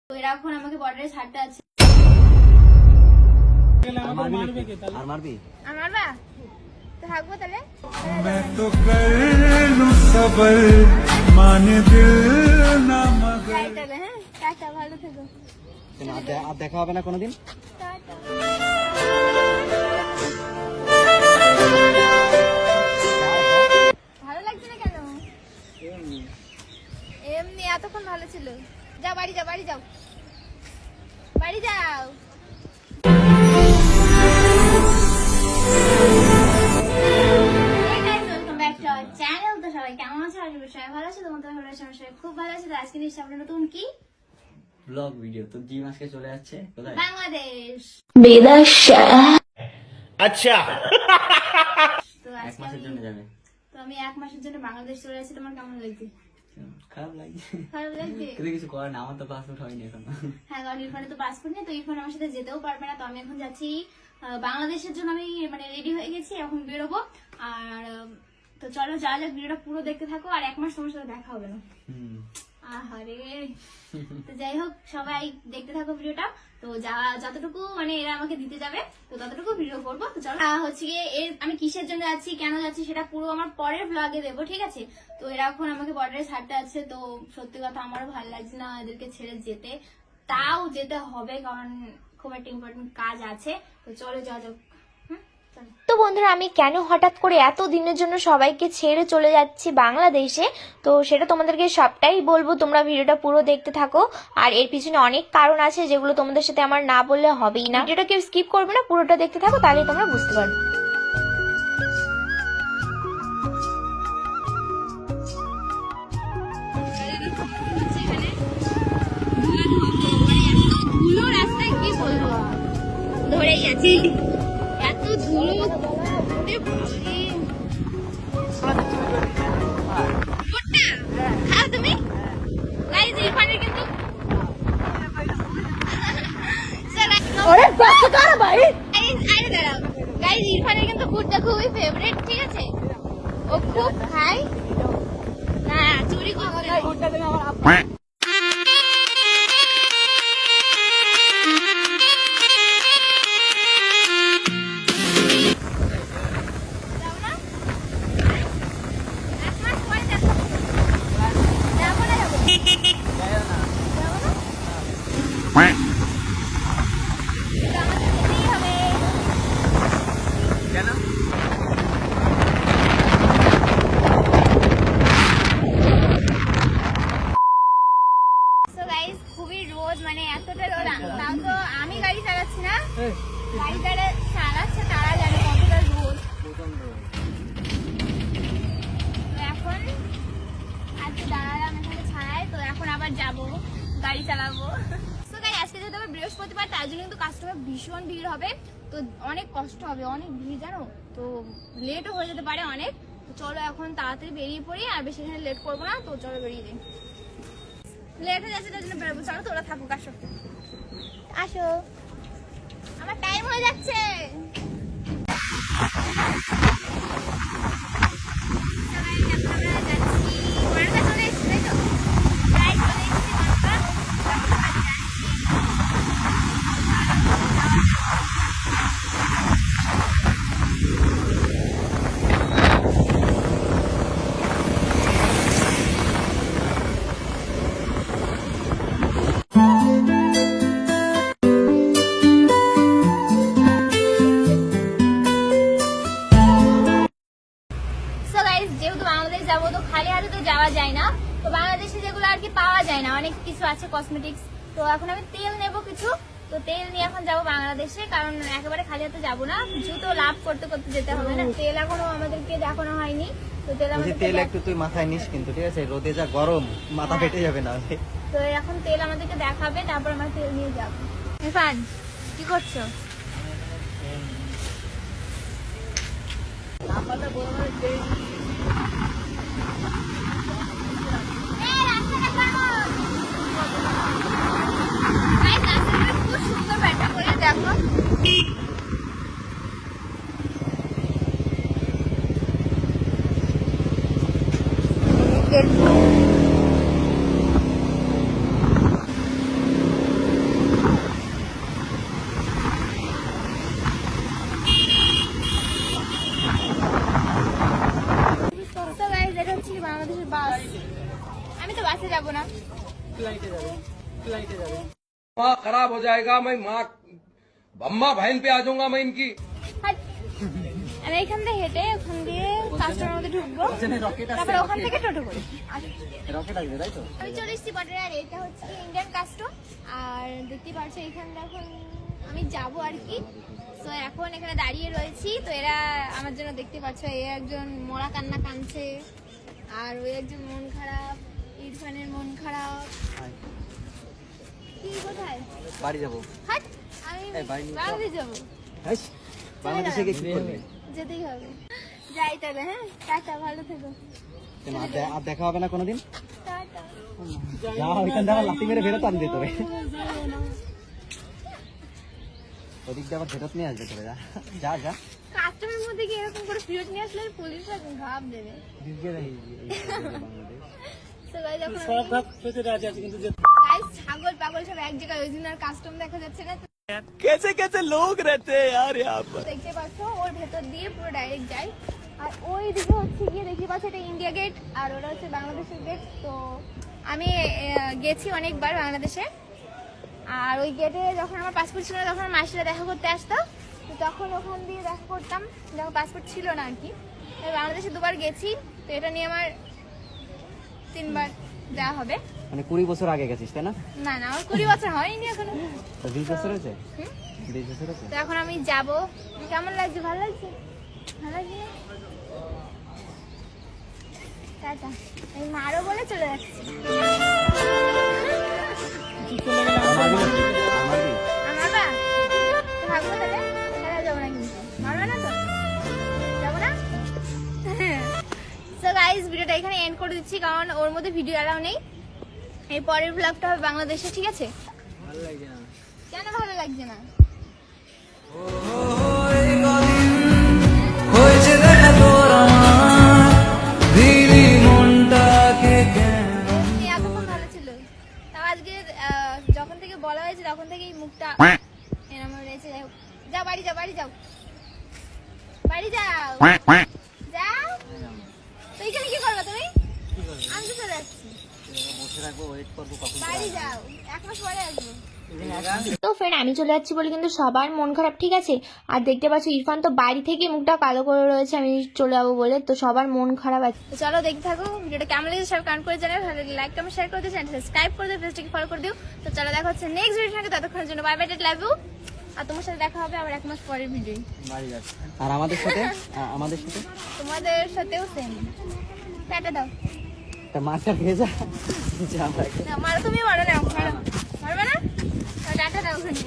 তো এরা এখন আমাকে বর্ডারে ছাড়তে আছে। আর মারবি? আর মারবা? তো থাকবো তাহলে। मैं तो कर लूं सबर माने दिल ना मगर। তাহলে হ্যাঁ, টাটা, ভালো থেকো। আর দেখা হবে না কোনোদিন? টাটা। ভালো লাগছে না কেন? এমনি এতক্ষণ ভালো ছিল। যাও বাড়ি যাও, বাড়ি যাও, বাড়ি যাও। চ্যানেল তো সবাই কেমন আছে? আশা করি সবাই ভালো আছে। তোমাদের ভালো আছে, আমার সবাই খুব ভালো আছে। তো আজকে নিশ্চয়ই আমরা নতুন কি ব্লগ ভিডিও তো জিম আজকে চলে যাচ্ছে কোথায়? বাংলাদেশ। अच्छा তো এক আজকে মাসের জন্য যাবে? আমি 1 মাসের জন্য বাংলাদেশ চলে যাচ্ছি। তোমার কেমন লাগছে? খারাপ লাগছে, খারাপ লাগছে? কিন্তু কিছু করার না, আমার তো পাসপোর্ট হয়নি এখন। হ্যাঁ, কারণ ইরফানের তো পাসপোর্ট নেই, তো ইরফান আমার সাথে যেতেও পারবে না। তো আমি এখন যাচ্ছি বাংলাদেশের জন্য। আমি মানে রেডি হয়ে গেছি, এখন বেরোবো। আর তো চলো যাওয়া যাক, ভিডিওটা পুরো দেখতে থাকো। আর 1 মাস তোমার সাথে দেখা হবে না। আহারে। তো যাই হোক, সবাই দেখতে থাকো ভিডিওটা। তো যতটুকু মানে এরা আমাকে দিতে যাবে, তো ততটুকু ভিডিও করবো। তো চলো, হচ্ছে গিয়ে আমি কিসের জন্য যাচ্ছি, কেন যাচ্ছি, সেটা পুরো আমার পরের ব্লগে দেবো, ঠিক আছে? তো এরা এখন আমাকে বর্ডারে ছাড়তে আছে। তো সত্যি কথা আমারও ভালো লাগছে না এদেরকে ছেড়ে যেতে, তাও যেতে হবে কারণ খুব একটা ইম্পর্টেন্ট কাজ আছে। তো চলো যাওয়া যাক। তো বন্ধুরা, আমি কেন হঠাৎ করে এত দিনের জন্য সবাইকে ছেড়ে চলে যাচ্ছি বাংলাদেশে, তো সেটা তোমাদেরকে সবটাই বলবো। তোমরা ভিডিওটা পুরো দেখতে থাকো। আর এর পিছনে অনেক কারণ আছে যেগুলো তোমাদের সাথে আমার না বললে হবেই না। ভিডিওটা কেউ স্কিপ করবে না, পুরোটা দেখতে থাকো, তাহলে তোমরা বুঝতে পারবে। রাস্তায় কি বলবো, ধরেই আছি এত ধুলো। খাও তুমি? গাইজ ইরফানের কিন্তু গাইজ ইরফানের কিন্তু ফুডটা খুবই ফেভারিট, ঠিক আছে? ও খুব খায় না, চুরি করতে খুবই রোদ, মানে এতটা রোদ। তাও তো আমি গাড়ি চালাচ্ছি না, গাড়ি যারা চালাচ্ছে তারা জানে কতটা রোদ। তো এখন আজকে দাঁড়ালাম এখানে ছাড়ায়। তো এখন আবার যাব, গাড়ি চালাবো। তো গাই আজকে যেহেতু আবার বৃহস্পতিবার, তার জন্য কিন্তু কাস্টমার ভীষণ ভিড় হবে। তো অনেক কষ্ট হবে, অনেক ভিড় জানো, তো লেটও হয়ে যেতে পারে অনেক। তো চলো এখন তাড়াতাড়ি বেরিয়ে পড়ি, আর বেশি এখানে লেট করবো না। তো চলো বেরিয়ে যাই, লেট হয়ে যাচ্ছে, তার জন্য বেরোবো। চলো তোরা থাকুক, আসো আসো, আমার টাইম হয়ে যাচ্ছে। যেহেতু বাংলাদেশ যাবো, তো খালি হাতে তো যাওয়া যায় না। তো বাংলাদেশে যেগুলো আর কি পাওয়া যায় না, অনেক কিছু আছে কসমেটিক্স। তো এখন আমি তেল নেবো কিছু, তো তেল নিয়ে এখন যাবো বাংলাদেশে, কারণ একেবারে খালি হাতে যাবো না, জুতো লাভ করতে করতে যেতে হবে না। তেল এখনো আমাদেরকে দেখানো হয়নি, তো তেল একটু তুই মাথায় নিস কিন্তু, ঠিক আছে? রোদে যা গরম, মাথা ফেটে যাবে না। তো এখন তেল আমাদেরকে দেখাবে, তারপর আমরা তেল নিয়ে যাবো। ইরফান কি করছো? খুব সুন্দর ব্যাটা করে দেখো। माँ खराब हो जाएगा, मैं माँ अम्मा बहन पे आ जाऊंगा मैं इनकी। হাট। আমি এখান থেকে হেঁটে ওখান দিয়ে কাস্টমার মধ্যে ঢুকবো, তারপরে ওখান থেকে টোটো করে রকেট আসবে তাই তো? আমি চলে এসেছি বর্ডারে। আর এটা হচ্ছে ইন্ডিয়ান কাস্টম। আর দেখতে পাচ্ছ এখানে এখন আমি যাব আর কি। তো এখন এখানে দাঁড়িয়ে রয়েছি। তো এরা আমার জন্য দেখতে পাচ্ছ, এ একজন মরা কান্না কাঁদছে, আর ওই একজন মন খারাপ, ইরফানের মন খারাপ। কি কোথায়? বাড়ি যাবো। হাট, আমি এই বাড়ি নিয়ে বাংলাদেশ যাবো। হাইস, বাংলাদেশে গিয়ে কি করবে? যেতেই হবে। যাই তবে, হ্যাঁ, টাটা, ভালো থেকো। কেন, আর দেখা হবে না কোনোদিন? টাটা। যা ওইখান থেকে আবার লাথি মেরে ফেরত আনবে তোরে। ওদিক দিয়ে আবার ফেরত নিয়ে আসবে তোরে। যা যা যা। কাস্টমের মধ্যে কি এরকম করে ফিরত নিয়ে আসলে পুলিশ ঘাপ দেবে। তো গাইস, এখন গাইস ছাগল পাগল সব এক জায়গায়, ওই জন্য আর কাস্টম দেখা যাচ্ছে না। कैसे कैसे लोग रहते हैं यार यहाँ पर। দেখতে পাচ্ছ ওর ভেতর দিয়ে পুরো ডাইরেক্ট যায়। আর ওই দিকে হচ্ছে গিয়ে দেখতে পাচ্ছ এটা ইন্ডিয়া গেট, আর ওটা হচ্ছে বাংলাদেশের গেট। তো আমি গেছি অনেকবার বাংলাদেশে। আর ওই গেটে যখন আমার পাসপোর্ট ছিল না, তখন মাসিরা দেখা করতে আসতো। তো তখন ওখান দিয়ে দেখা করতাম, যখন পাসপোর্ট ছিল না আর কি। বাংলাদেশে দুবার গেছি। তো এটা নিয়ে আমার 3বার যাওয়া হবে। মানে 20 বছর আগে গেছিস তাই না? না না, আমার 20 বছর হয়নি এখনো। 20 বছর হয়েছে? 20 বছর হয়েছে। তো এখন আমি যাব। কেমন লাগছে? ভালো লাগছে? ভালো লাগছে না? টাটা। আমি মারো বলে চলে যাচ্ছি। আমার বা? তো থাকবো তাহলে? তাহলে যাবো না কিন্তু। মারবে না তো? যাবো না? সো গাইস, ভিডিওটা এখানে এন্ড করে দিচ্ছি, কারণ ওর মধ্যে ভিডিও অ্যালাউ নেই। এই পরের ব্লগটা হবে বাংলাদেশে, ঠিক আছে? ভালো লাগছে না। কেন ভালো লাগছে না? হয়েছে দেখা তোর আমার দিদি মনটাকে কেন এমনি এতক্ষণ ভালো ছিল। তাও আজকে যখন থেকে বলা হয়েছে তখন থেকেই মুখটা এরম রয়েছে। যাই হোক, যাও বাড়ি যাও, বাড়ি যাও, বাড়ি যাও, যাও। তো এখানে কি করবে তুমি? আমি তো চলে যাচ্ছি। বসে থাকবো, ওয়েট করবো কখন বাড়ি যাও, 1 মাস পরে আসবো। তো ফ্রেন্ড, আমি চলে যাচ্ছি বলে কিন্তু সবার মন খারাপ, ঠিক আছে? আর দেখতে পাচ্ছি ইরফান তো বাড়ি থেকে মুখটা কালো করে রয়েছে আমি চলে যাবো বলে। তো সবার মন খারাপ আছে। তো চলো দেখতে থাকো ভিডিওটা। কেমন লেগেছে সব কমেন্ট করে জানাবে। ভালো লাগলে লাইক কমেন্ট শেয়ার করে দিও, চ্যানেল সাবস্ক্রাইব করে দিও, পেজটাকে ফলো করে দিও। তো চলো দেখা হচ্ছে নেক্সট ভিডিওর সঙ্গে। ততক্ষণের জন্য বাই বাই, লাভ ইউ। আর তোমার সাথে দেখা হবে আবার 1 মাস পরের ভিডিও। বাড়ি যাচ্ছে। আর আমাদের সাথে? আমাদের সাথে তোমাদের সাথেও সেম। টাটা দাও। তা মাছটা খেয়ে যা। যা ভাই। না, মারো, তুমি মারো না, মারো, মারবে না? টাটা দাও ওখানে।